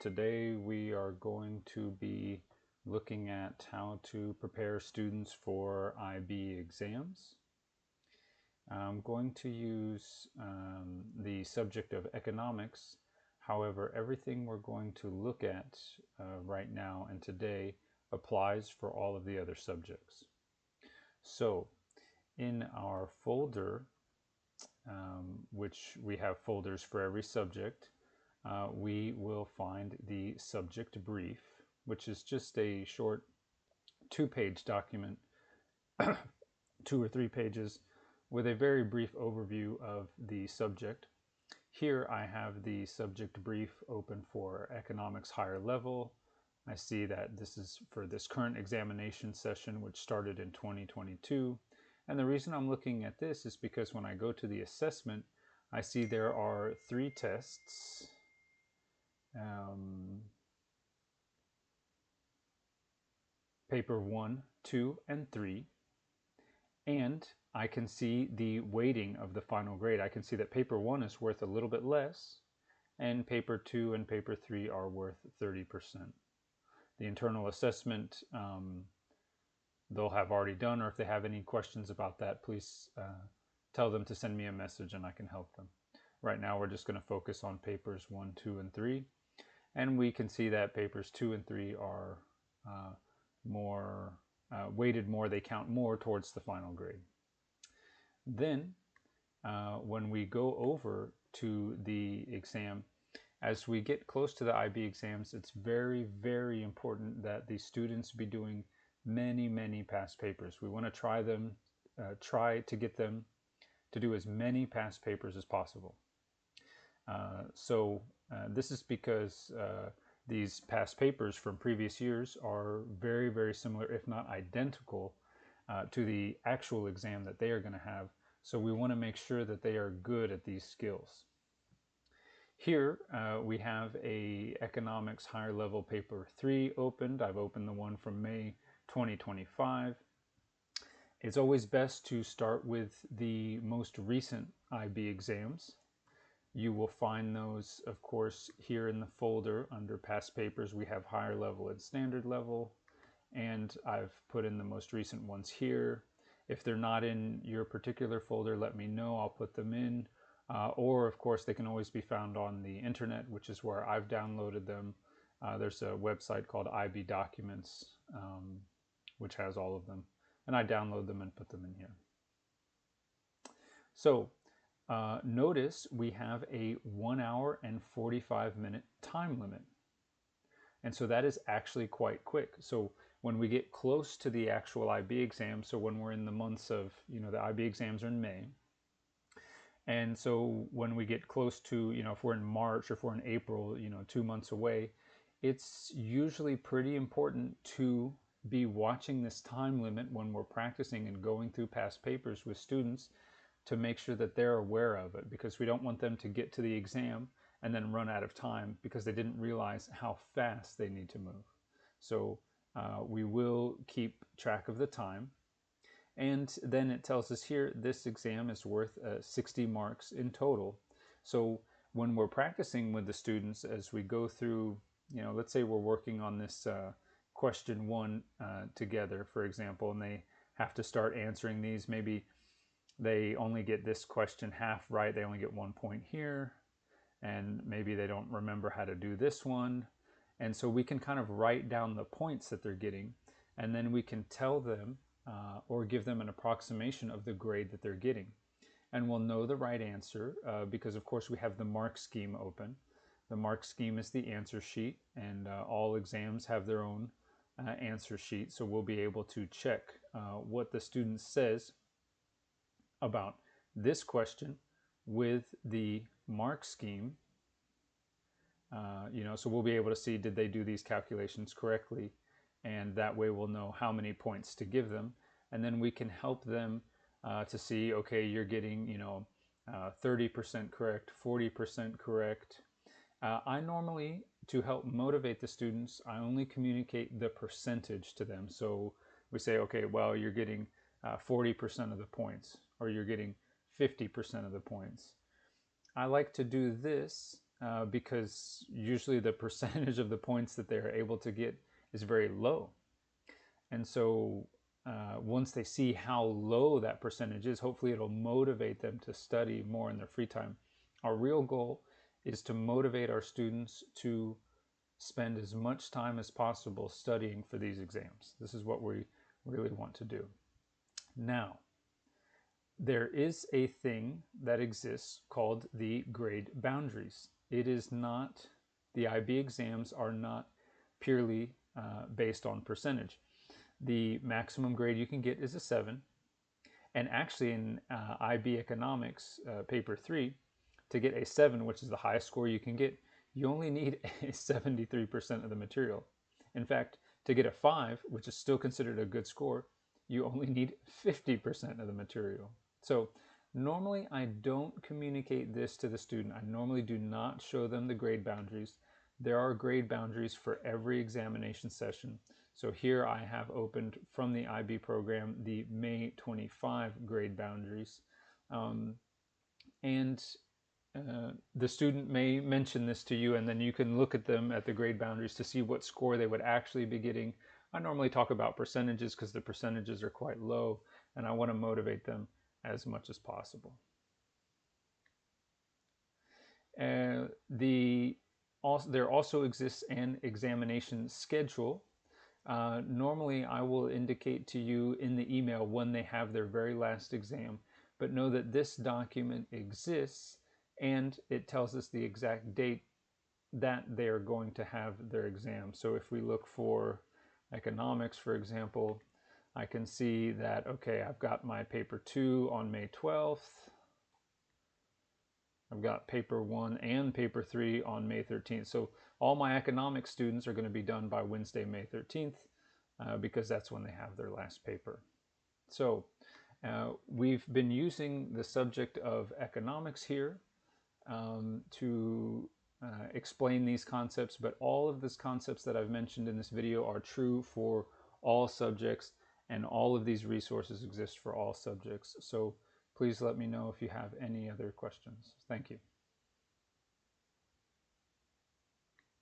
today we are going to be looking at how to prepare students for IB exams. I'm going to use the subject of economics. However, everything we're going to look at right now and today applies for all of the other subjects. So in our folder, which we have folders for every subject, we will find the subject brief, which is just a short 2-page document, 2 or 3 pages, with a very brief overview of the subject. Here I have the subject brief open for economics higher level. I see that this is for this current examination session, which started in 2022. And the reason I'm looking at this is because when I go to the assessment, I see there are 3 tests. Paper 1, 2, and 3, and I can see the weighting of the final grade. I can see that paper 1 is worth a little bit less, and paper 2 and paper 3 are worth 30%. The internal assessment they'll have already done, or if they have any questions about that, please tell them to send me a message and I can help them. Right now we're just going to focus on papers 1, 2, and 3, and we can see that papers 2 and 3 are more weighted more, they count more towards the final grade. Then when we go over to the exam, as we get close to the IB exams, it's very, very important that the students be doing many past papers. We want to try to get them to do as many past papers as possible. This is because these past papers from previous years are very, very similar, if not identical, to the actual exam that they are going to have. So we want to make sure that they are good at these skills. Here we have a economics higher level paper 3 opened. I've opened the one from May 2025. It's always best to start with the most recent IB exams. You will find those, of course, here in the folder under past papers. We have higher level and standard level, and I've put in the most recent ones here. If they're not in your particular folder, let me know. I'll put them in. Or, of course, they can always be found on the internet, which is where I've downloaded them. There's a website called IB Documents, which has all of them. And I download them and put them in here. So, notice we have a 1 hour and 45-minute time limit. And so that is actually quite quick. So when we get close to the actual IB exam, so when we're in the months of, the IB exams are in May. And so when we get close to, if we're in March or if we're in April, 2 months away, it's usually pretty important to be watching this time limit when we're practicing and going through past papers with students, to make sure that they're aware of it, because we don't want them to get to the exam and then run out of time because they didn't realize how fast they need to move. So we will keep track of the time. And then it tells us here, this exam is worth 60 marks in total. So when we're practicing with the students, as we go through, let's say we're working on this question 1 together, for example, and they have to start answering these. Maybe they only get this question half right, they only get 1 point here, and maybe they don't remember how to do this one. And so we can kind of write down the points that they're getting, and then we can tell them or give them an approximation of the grade that they're getting. And we'll know the right answer because, of course, we have the mark scheme open. The mark scheme is the answer sheet, and all exams have their own answer sheet, so we'll be able to check what the student says about this question with the mark scheme. So we'll be able to see, did they do these calculations correctly, and that way we'll know how many points to give them, and then we can help them to see, okay, you're getting 30% correct, 40% correct. I normally, to help motivate the students, I only communicate the percentage to them. So we say, okay, well, you're getting 40% of the points, or you're getting 50% of the points. I like to do this because usually the percentage of the points that they're able to get is very low. And so once they see how low that percentage is, hopefully it'll motivate them to study more in their free time. Our real goal is to motivate our students to spend as much time as possible studying for these exams. This is what we really want to do. Now, there is a thing that exists called the grade boundaries. It is not, the IB exams are not purely based on percentage. The maximum grade you can get is a 7. And actually in IB Economics, paper 3, to get a 7, which is the highest score you can get, you only need 73% of the material. In fact, to get a 5, which is still considered a good score, you only need 50% of the material. So normally I don't communicate this to the student. I normally do not show them the grade boundaries. There are grade boundaries for every examination session. So here I have opened from the IB program the May 25 grade boundaries. And the student may mention this to you, and then you can look at them at the grade boundaries to see what score they would actually be getting. I normally talk about percentages because the percentages are quite low, and I want to motivate them as much as possible. There also exists an examination schedule. Normally, I will indicate to you in the email when they have their very last exam, but know that this document exists and it tells us the exact date that they are going to have their exam. So if we look for economics, for example, I can see that, okay, I've got my paper 2 on May 12th. I've got paper 1 and paper 3 on May 13th. So all my economics students are going to be done by Wednesday, May 13th, because that's when they have their last paper. So we've been using the subject of economics here to explain these concepts, but all of these concepts that I've mentioned in this video are true for all subjects, and all of these resources exist for all subjects. So please let me know if you have any other questions. Thank you.